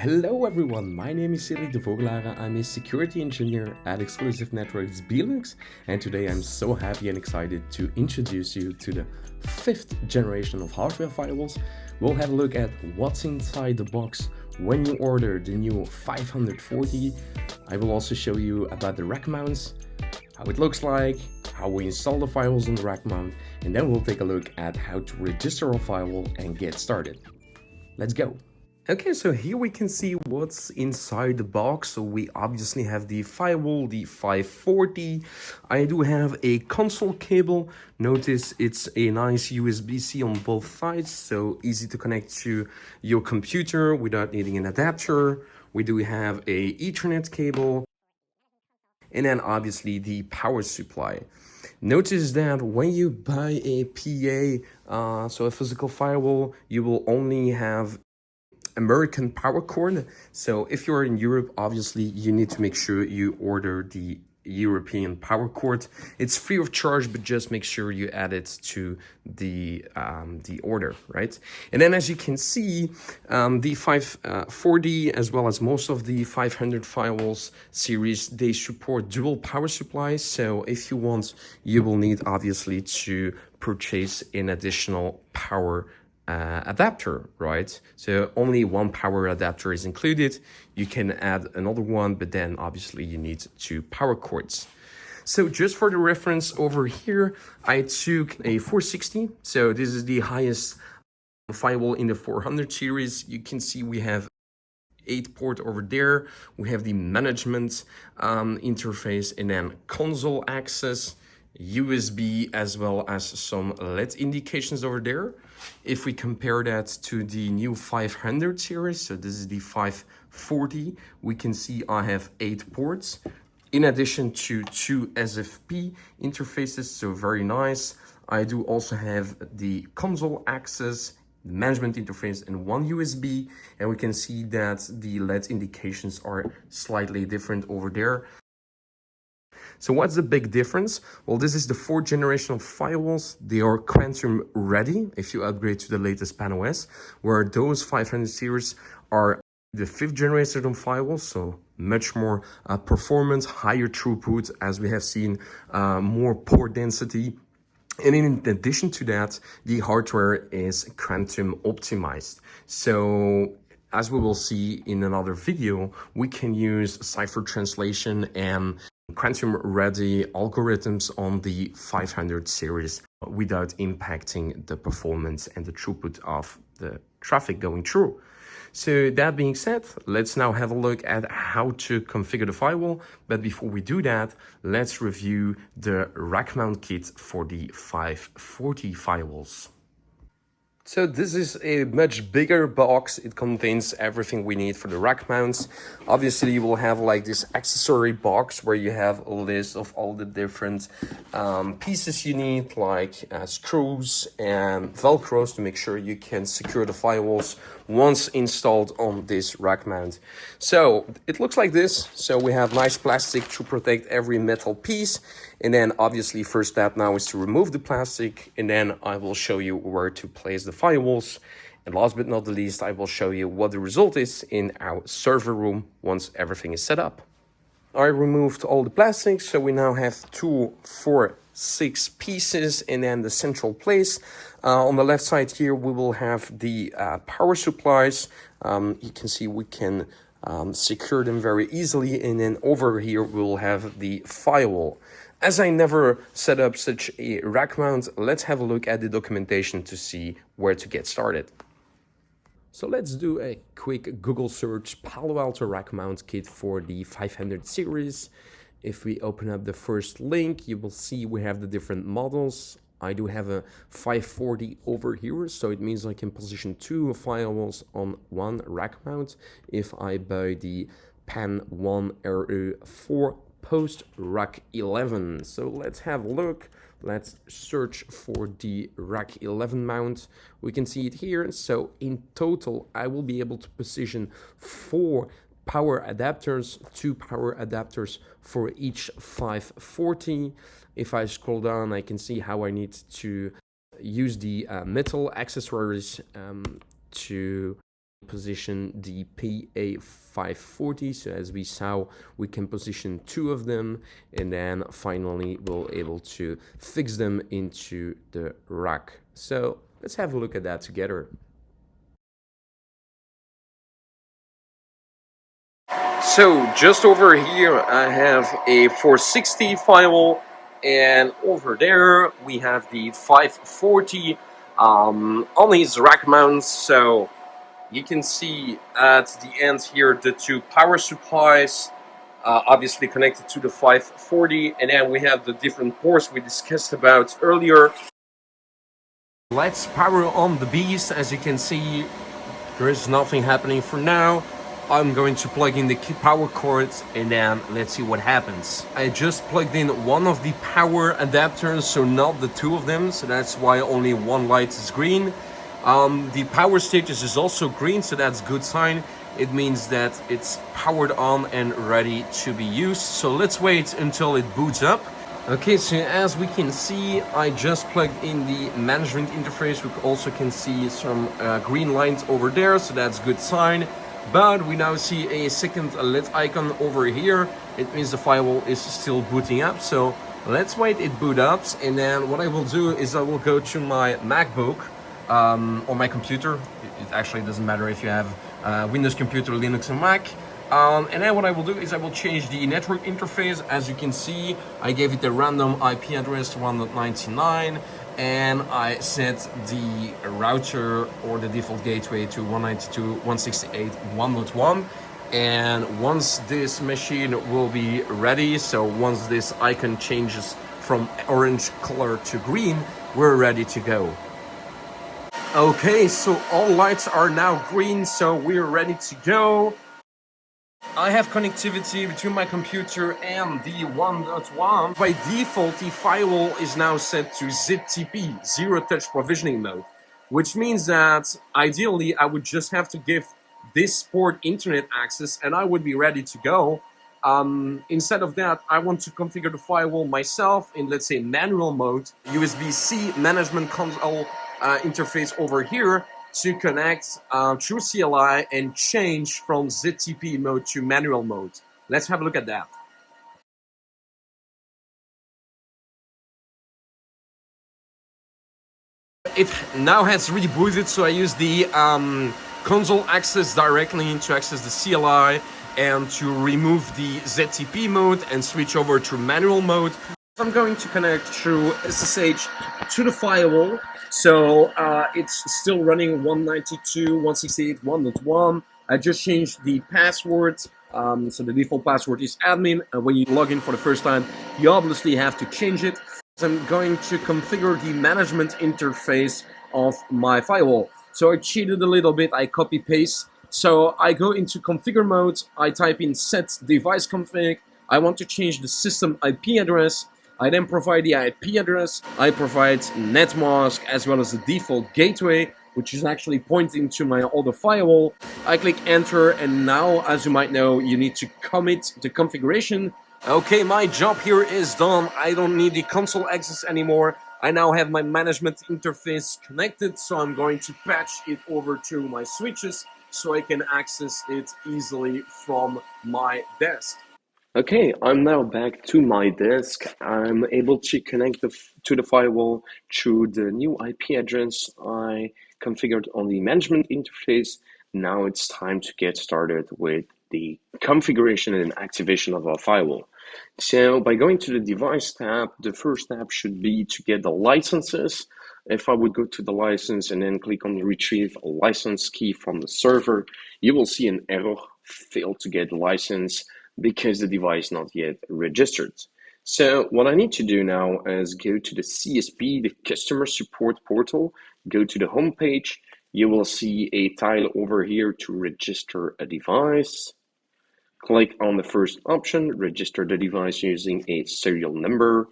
Hello everyone, my name is Cedric de Vogelare. I'm a security engineer at Exclusive Networks Belux, and today I'm so happy and excited to introduce you to the 5th generation of hardware firewalls. We'll have a look at what's inside the box when you order the new 540. I will also show you about the rack mounts, how it looks like, how we install the firewalls on the rack mount, and then we'll take a look at how to register a firewall and get started. Let's go. Okay, so here we can see what's inside the box. So we obviously have the firewall, the 540. I do have a console cable. Notice it's a nice USB-C on both sides, so easy to connect to your computer without needing an adapter. We do have a Ethernet cable, and then obviously the power supply. Notice that when you buy a PA, so a physical firewall, you will only have American power cord. So if you're in Europe, obviously you need to make sure you order the European power cord. It's free of charge, but just make sure you add it to the order, right? And then as you can see, the 540 as well as most of the 500 firewalls series, they support dual power supplies. So if you want, you will need obviously to purchase an additional power adapter, right? So only one power adapter is included. You can add another one, but then obviously you need 2 power cords. So just for the reference over here, I took a 460. So this is the highest firewall in the 400 series. You can see we have 8 port over there. We have the management interface, and then console access, USB, as well as some LED indications over there. If we compare that to the new 500 series, so this is the 540, we can see I have 8 ports in addition to 2 SFP interfaces, so very nice. I do also have the console access, the management interface, and 1 USB, and we can see that the LED indications are slightly different over there. So what's the big difference? Well, this is the 4th generation of firewalls. They are Quantum ready if you upgrade to the latest PAN-OS, where those 500 series are the 5th generation of firewalls, so much more performance, higher throughput, as we have seen, more port density. And in addition to that, the hardware is Quantum optimized. So as we will see in another video, we can use cipher translation and Quantum ready algorithms on the 500 series without impacting the performance and the throughput of the traffic going through. So that being said, let's now have a look at how to configure the firewall. But before we do that, let's review the Rackmount Kit for the 540 firewalls. So this is a much bigger box. It contains everything we need for the rack mounts. Obviously, you will have like this accessory box where you have a list of all the different pieces you need, like screws and Velcros to make sure you can secure the firewalls once installed on this rack mount. So it looks like this. So we have nice plastic to protect every metal piece. And then obviously first step now is to remove the plastic, and then I will show you where to place the firewalls. And last but not the least, I will show you what the result is in our server room once everything is set up. I removed all the plastics, so we now have 2, 4, 6 pieces, and then the central place. On the left side here, we will have the power supplies. You can see we can secure them very easily, and then over here we will have the firewall. As I never set up such a rack mount, let's have a look at the documentation to see where to get started. So let's do a quick Google search, Palo Alto Rackmount Kit for the 500 series. If we open up the first link, you will see we have the different models. I do have a 540 over here, so it means I can position 2 firewalls on 1 rack mount if I buy the PAN-1 RE4 post rack 11. So let's have a look. Let's search for the rack 11 mount. We can see it here. So in total, I will be able to position 4 power adapters, 2 power adapters for each 540. If I scroll down, I can see how I need to use the metal accessories to position the PA540. So as we saw, we can position 2 of them, and then finally we'll able to fix them into the rack. So let's have a look at that together. So just over here I have a 460 firewall, and over there we have the 540 on these rack mounts. So you can see at the end here the 2 power supplies, obviously connected to the 540, and then we have the different ports we discussed about earlier. Let's power on the beast. As you can see, there is nothing happening for now. I'm going to plug in the power cords and then let's see what happens. I just plugged in one of the power adapters, so not the 2 of them, so that's why only one light is green. The power status is also green, so that's a good sign. It means that it's powered on and ready to be used. So let's wait until it boots up. Okay, so as we can see, I just plugged in the management interface. We also can see some green lines over there, so that's a good sign. But we now see a second lit icon over here. It means the firewall is still booting up. So let's wait it boot up, and then what I will do is I will go to my MacBook or my computer. It actually doesn't matter if you have Windows computer, Linux, and Mac. And then what I will do is I will change the network interface. As you can see, I gave it a random IP address to 1.99, and I set the router or the default gateway to 192.168.1.1. And once this machine will be ready, so once this icon changes from orange color to green, we're ready to go. Okay, so all lights are now green, so we're ready to go. I have connectivity between my computer and the 1.1. By default, the firewall is now set to ZTP, Zero Touch Provisioning mode, which means that ideally I would just have to give this port internet access and I would be ready to go. Instead of that, I want to configure the firewall myself in, let's say, manual mode, USB-C management console interface over here, to connect through CLI and change from ZTP mode to manual mode. Let's have a look at that. It now has rebooted, so I use the console access directly to access the CLI and to remove the ZTP mode and switch over to manual mode. I'm going to connect through SSH to the firewall. So it's still running 192.168.1.1. I just changed the password. So the default password is admin. And when you log in for the first time, you obviously have to change it. So I'm going to configure the management interface of my firewall. So I cheated a little bit. I copy paste. So I go into configure mode. I type in set device config. I want to change the system IP address. I then provide the IP address, I provide netmask as well as the default gateway, which is actually pointing to my older firewall. I click enter, and now, as you might know, you need to commit the configuration. Okay, my job here is done. I don't need the console access anymore. I now have my management interface connected, so I'm going to patch it over to my switches so I can access it easily from my desk. Okay, I'm now back to my desk. I'm able to connect to the firewall through the new IP address I configured on the management interface. Now it's time to get started with the configuration and activation of our firewall. So by going to the device tab, the first tab should be to get the licenses. If I would go to the license and then click on retrieve a license key from the server, you will see an error, failed to get the license, because the device not yet registered. So what I need to do now is go to the CSP, the customer support portal, go to the home page. You will see a tile over here to register a device. Click on the first option, register the device using a serial number.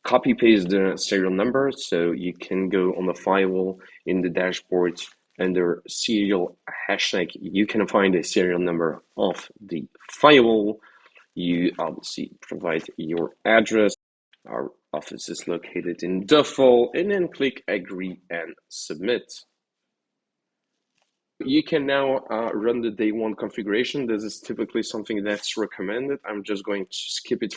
Copy paste the serial number so you can go on the firewall in the dashboard under serial hashtag. You can find a serial number of the firewall. You obviously provide your address. Our office is located in Duffel, and then click agree and submit. You can now run the day one configuration. This is typically something that's recommended. I'm just going to skip it.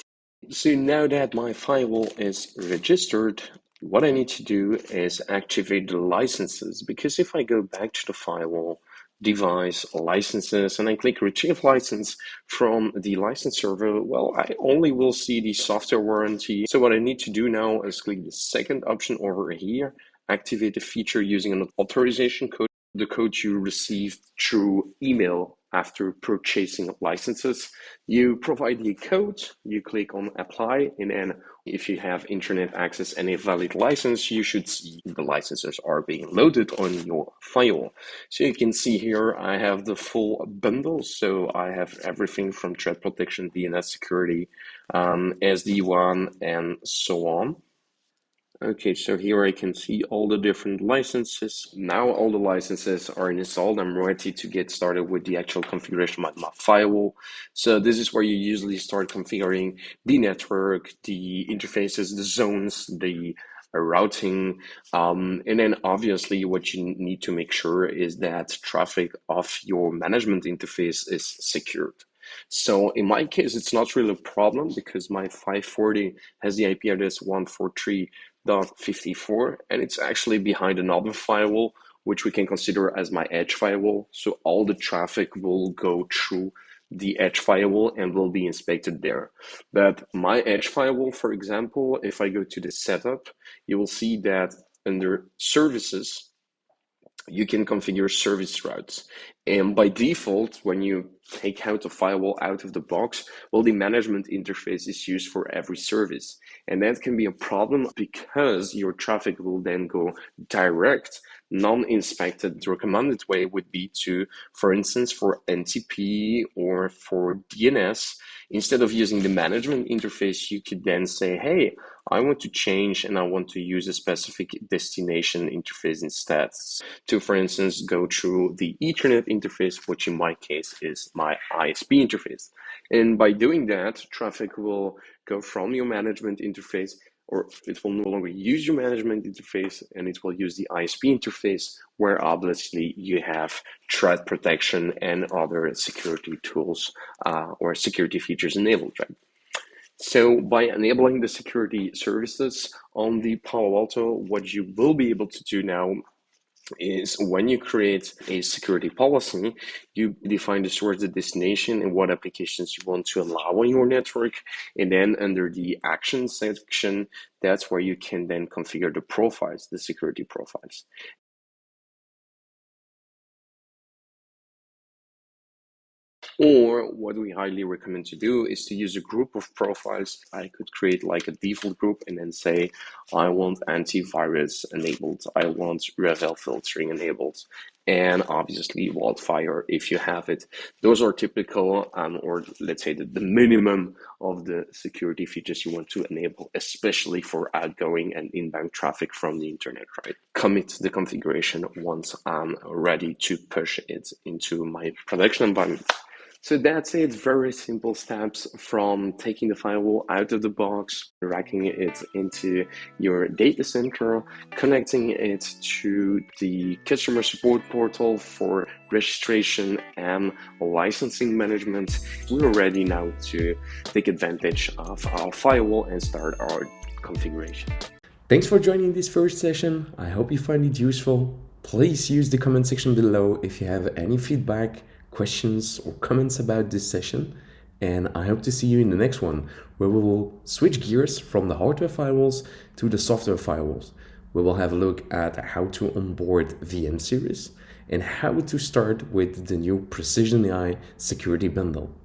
So now that my firewall is registered, what I need to do is activate the licenses, because if I go back to the firewall, device, licenses, and I click retrieve license from the license server, well, I only will see the software warranty. So what I need to do now is click the second option over here, activate the feature using an authorization code, the code you received through email after purchasing licenses. You provide the code, you click on apply, and then if you have internet access and a valid license, you should see the licenses are being loaded on your firewall. So you can see here, I have the full bundle. So I have everything from threat protection, DNS security, SD-WAN, and so on. Okay, so here I can see all the different licenses. Now all the licenses are installed. I'm ready to get started with the actual configuration of my firewall. So this is where you usually start configuring the network, the interfaces, the zones, the routing, and then obviously what you need to make sure is that traffic of your management interface is secured. So in my case, it's not really a problem because my 540 has the IP address 143.54, and it's actually behind another firewall, which we can consider as my edge firewall. So all the traffic will go through the edge firewall and will be inspected there. But my edge firewall, for example, if I go to the setup, you will see that under services, you can configure service routes. And by default, when you take out a firewall out of the box, well, the management interface is used for every service. And that can be a problem because your traffic will then go direct, non-inspected. The recommended way would be to, for instance, for NTP or for DNS, instead of using the management interface, you could then say, hey, I want to change and I want to use a specific destination interface instead. To, for instance, go through the Ethernet interface, which in my case is my ISP interface. And by doing that, traffic will go from your management interface, or it will no longer use your management interface, and it will use the ISP interface, where obviously you have threat protection and other security tools or security features enabled, right? So by enabling the security services on the Palo Alto, what you will be able to do now is when you create a security policy, you define the source, the destination, and what applications you want to allow on your network. And then under the actions section, that's where you can then configure the profiles, the security profiles. Or what we highly recommend to do is to use a group of profiles. I could create like a default group and then say, I want antivirus enabled. I want URL filtering enabled. And obviously wildfire if you have it. Those are typical, or let's say the minimum of the security features you want to enable, especially for outgoing and inbound traffic from the internet, right? Commit the configuration once I'm ready to push it into my production environment. So that's it, very simple steps from taking the firewall out of the box, racking it into your data center, connecting it to the customer support portal for registration and licensing management. We're ready now to take advantage of our firewall and start our configuration. Thanks for joining this first session. I hope you find it useful. Please use the comment section below if you have any feedback, questions, or comments about this session. And I hope to see you in the next one, where we will switch gears from the hardware firewalls to the software firewalls. We will have a look at how to onboard VM series and how to start with the new Precision AI security bundle.